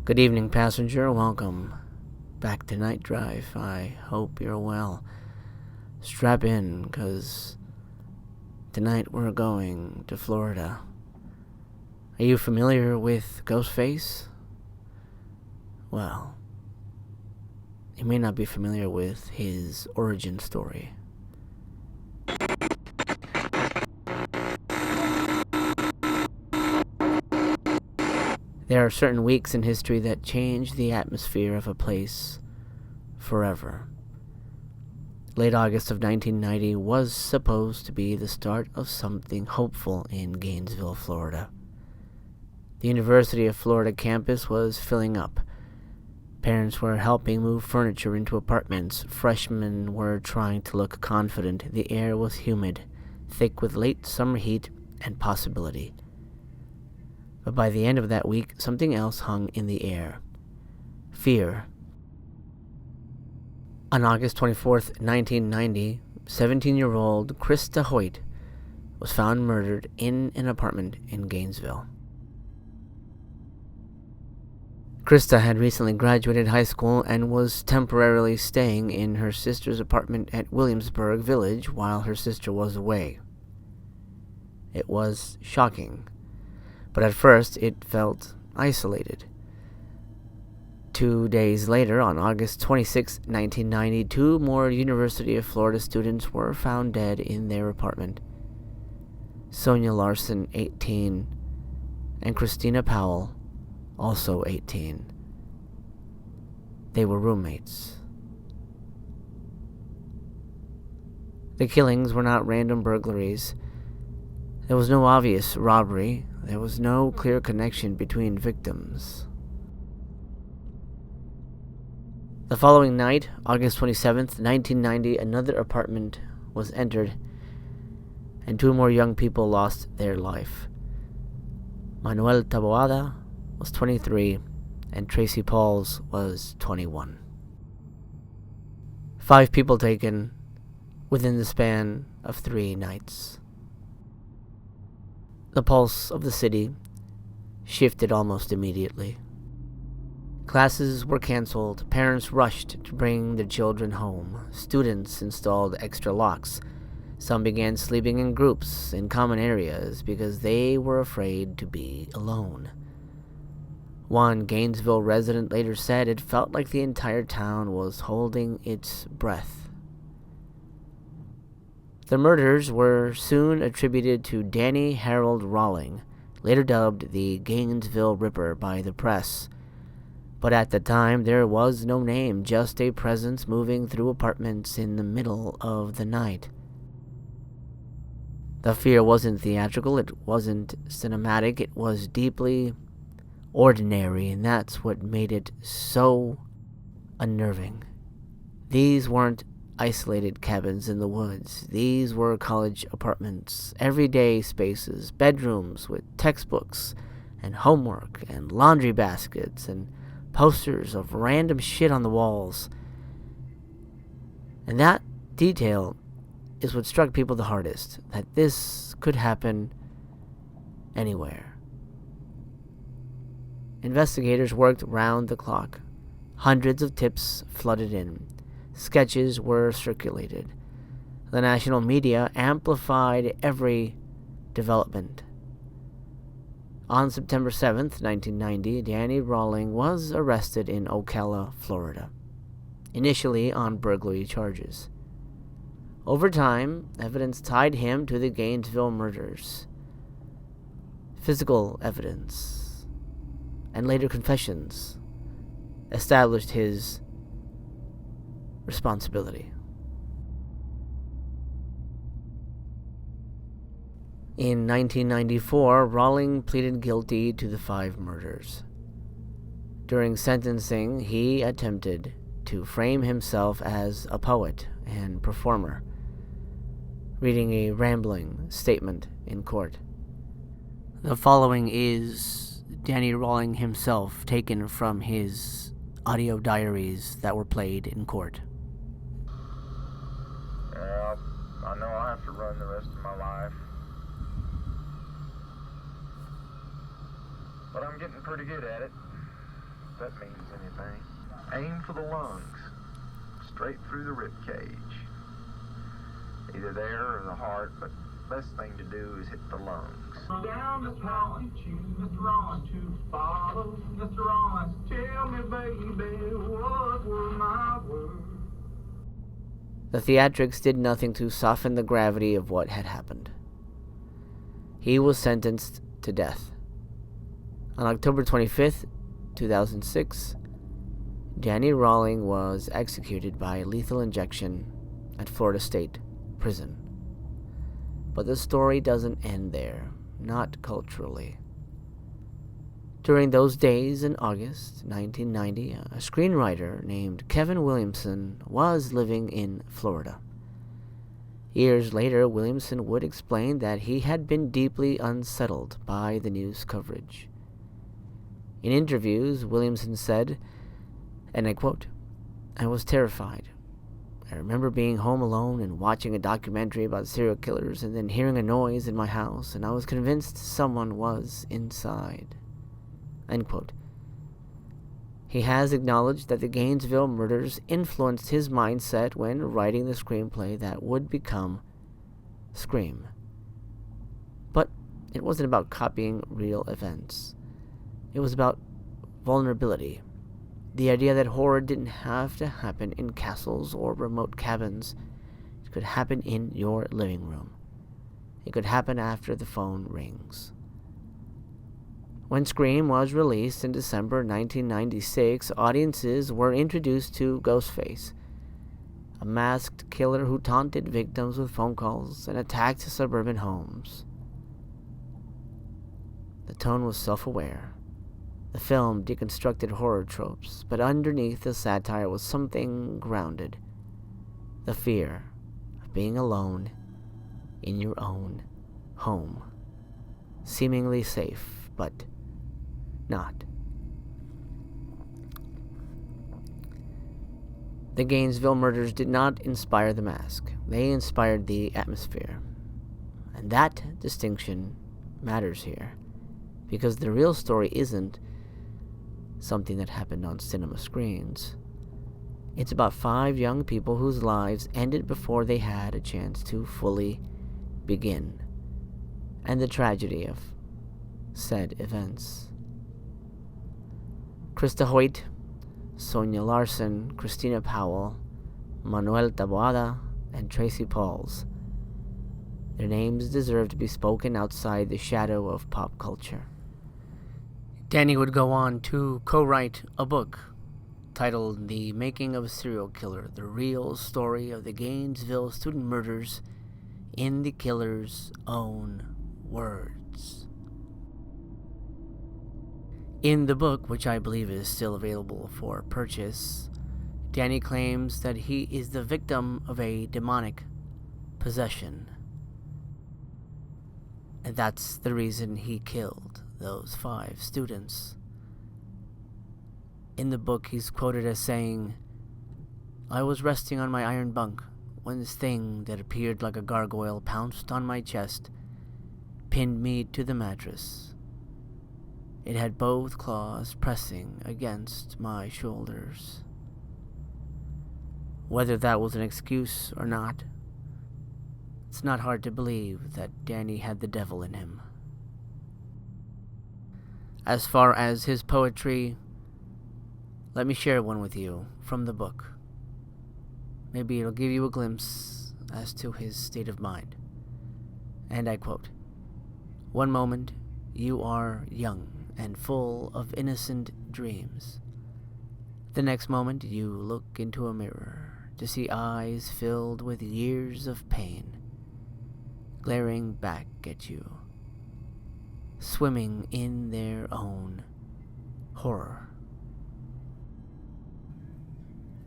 Good evening, passenger. Welcome back to Night Drive. I hope you're well. Strap in, because tonight we're going to Florida. Are you familiar with Ghostface? Well, you may not be familiar with his origin story. There are certain weeks in history that change the atmosphere of a place forever. Late August of 1990 was supposed to be the start of something hopeful in Gainesville, Florida. The University of Florida campus was filling up. Parents were helping move furniture into apartments. Freshmen were trying to look confident. The air was humid, thick with late summer heat and possibility. But by the end of that week, something else hung in the air. Fear. On August 24th, 1990, 17-year-old Christa Hoyt was found murdered in an apartment in Gainesville. Christa had recently graduated high school and was temporarily staying in her sister's apartment at Williamsburg Village while her sister was away. It was shocking, but at first it felt isolated. 2 days later, on August 26, 1990, two more University of Florida students were found dead in their apartment. Sonja Larson, 18, and Christina Powell, also 18. They were roommates. The killings were not random burglaries. There was no obvious robbery. There was no clear connection between victims. The following night, August 27th, 1990, another apartment was entered, and two more young people lost their life. Manuel Taboada was 23, and Tracy Paules was 21. 5 people taken within the span of 3 nights. The pulse of the city shifted almost immediately. Classes were canceled. Parents rushed to bring their children home. Students installed extra locks. Some began sleeping in groups in common areas because they were afraid to be alone. One Gainesville resident later said it felt like the entire town was holding its breath. The murders were soon attributed to Danny Harold Rawling, later dubbed the Gainesville Ripper by the press. But at the time, there was no name, just a presence moving through apartments in the middle of the night. The fear wasn't theatrical, it wasn't cinematic, it was deeply ordinary, and that's what made it so unnerving. These weren't isolated cabins in the woods. These were college apartments, everyday spaces, bedrooms with textbooks and homework and laundry baskets and posters of random shit on the walls. And that detail is what struck people the hardest, that this could happen anywhere. Investigators worked round the clock. Hundreds of tips flooded in. Sketches were circulated. The national media amplified every development. On September 7th, 1990, Danny Rawling was arrested in Ocala, Florida, initially on burglary charges. Over time, evidence tied him to the Gainesville murders. Physical evidence and later confessions established his responsibility. In 1994, Rawling pleaded guilty to the 5 murders. During sentencing, he attempted to frame himself as a poet and performer, reading a rambling statement in court. The following is Danny Rawling himself, taken from his audio diaries that were played in court. I know I'll have to run the rest of my life, but I'm getting pretty good at it. if that means anything. Aim for the lungs, straight through the rib cage. Either there or the heart, but best thing to do is hit the lungs. Down Mr. Rollins, choose Mr. Rollins to follow. Mr. Rollins, tell me, baby, what were my words? The theatrics did nothing to soften the gravity of what had happened. He was sentenced to death. On October 25th, 2006, Danny Rawling was executed by lethal injection at Florida State Prison. But the story doesn't end there, not culturally. During those days in August 1990, a screenwriter named Kevin Williamson was living in Florida. Years later, Williamson would explain that he had been deeply unsettled by the news coverage. In interviews, Williamson said, and I quote, "I was terrified. I remember being home alone and watching a documentary about serial killers and then hearing a noise in my house, and I was convinced someone was inside." End quote. He has acknowledged that the Gainesville Murders influenced his mindset when writing the screenplay that would become Scream. But it wasn't about copying real events. It was about vulnerability. The idea that horror didn't have to happen in castles or remote cabins. It could happen in your living room. It could happen after the phone rings. When Scream was released in December 1996, audiences were introduced to Ghostface, a masked killer who taunted victims with phone calls and attacked suburban homes. The tone was self-aware. The film deconstructed horror tropes, but underneath the satire was something grounded. The fear of being alone in your own home. Seemingly safe, but not. The Gainesville Murders did not inspire the mask. They inspired the atmosphere. And that distinction matters here, because the real story isn't something that happened on cinema screens. It's about 5 young people whose lives ended before they had a chance to fully begin, and the tragedy of said events. Christa Hoyt, Sonja Larson, Christina Powell, Manuel Taboada, and Tracy Paules. Their names deserve to be spoken outside the shadow of pop culture. Danny would go on to co-write a book titled The Making of a Serial Killer, the real story of the Gainesville student murders in the killer's own words. In the book, which I believe is still available for purchase, Danny claims that he is the victim of a demonic possession. And that's the reason he killed those 5 students. In the book, he's quoted as saying, "I was resting on my iron bunk when this thing that appeared like a gargoyle pounced on my chest, pinned me to the mattress. It had both claws pressing against my shoulders." Whether that was an excuse or not, it's not hard to believe that Danny had the devil in him. As far as his poetry, let me share one with you from the book. Maybe it'll give you a glimpse as to his state of mind. And I quote, "One moment you are young and full of innocent dreams. The next moment you look into a mirror to see eyes filled with years of pain, glaring back at you, swimming in their own horror."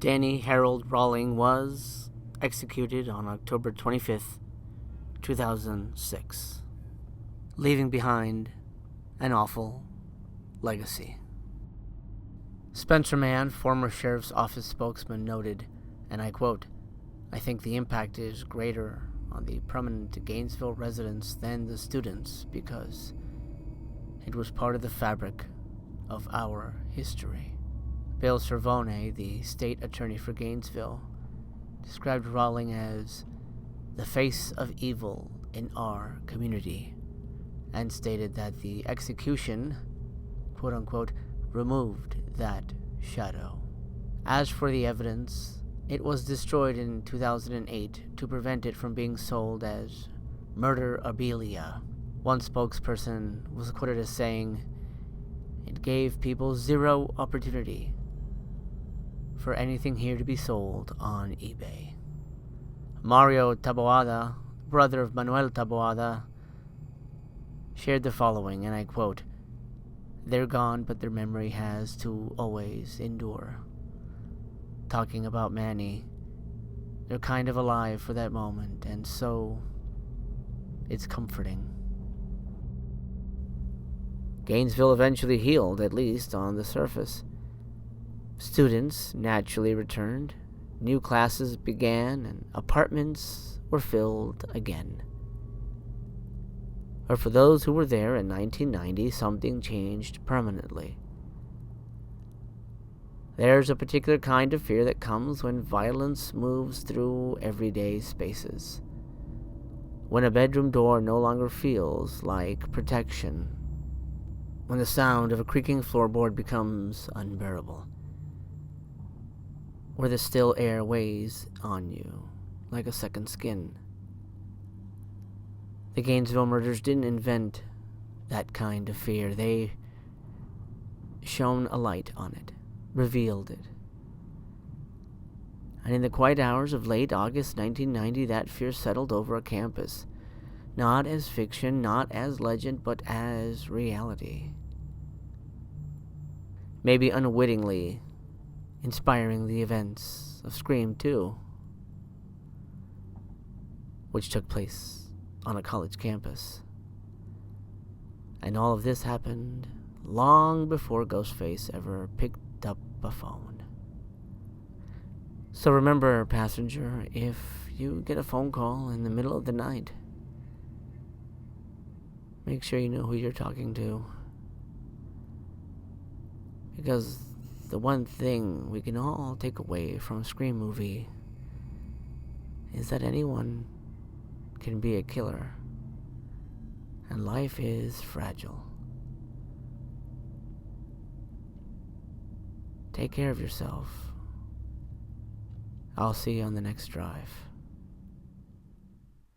Danny Harold Rawling was executed on October 25th, 2006, leaving behind an awful legacy. Spencer Mann, former Sheriff's Office spokesman, noted, and I quote, "I think the impact is greater on the prominent Gainesville residents than the students because it was part of the fabric of our history." Bill Cervone, the state attorney for Gainesville, described Rawling as the face of evil in our community, and stated that the execution, quote-unquote, removed that shadow. As for the evidence, it was destroyed in 2008 to prevent it from being sold as murderabilia. One spokesperson was quoted as saying, "It gave people zero opportunity for anything here to be sold on eBay." Mario Taboada, brother of Manuel Taboada, shared the following, and I quote, "They're gone, but their memory has to always endure." Talking about Manny, they're kind of alive for that moment, and so it's comforting. Gainesville eventually healed, at least on the surface. Students naturally returned, new classes began, and apartments were filled again. But for those who were there in 1990, something changed permanently. There's a particular kind of fear that comes when violence moves through everyday spaces. When a bedroom door no longer feels like protection. When the sound of a creaking floorboard becomes unbearable. Where the still air weighs on you like a second skin. The Gainesville Murders didn't invent that kind of fear. They shone a light on it, revealed it. And in the quiet hours of late August 1990, that fear settled over a campus. Not as fiction, not as legend, but as reality. Maybe unwittingly inspiring the events of Scream 2, which took place on a college campus. And all of this happened long before Ghostface ever picked up a phone. So remember, passenger, if you get a phone call in the middle of the night, make sure you know who you're talking to. Because the one thing we can all take away from a Scream movie is that anyone can be a killer. And life is fragile. Take care of yourself. I'll see you on the next drive.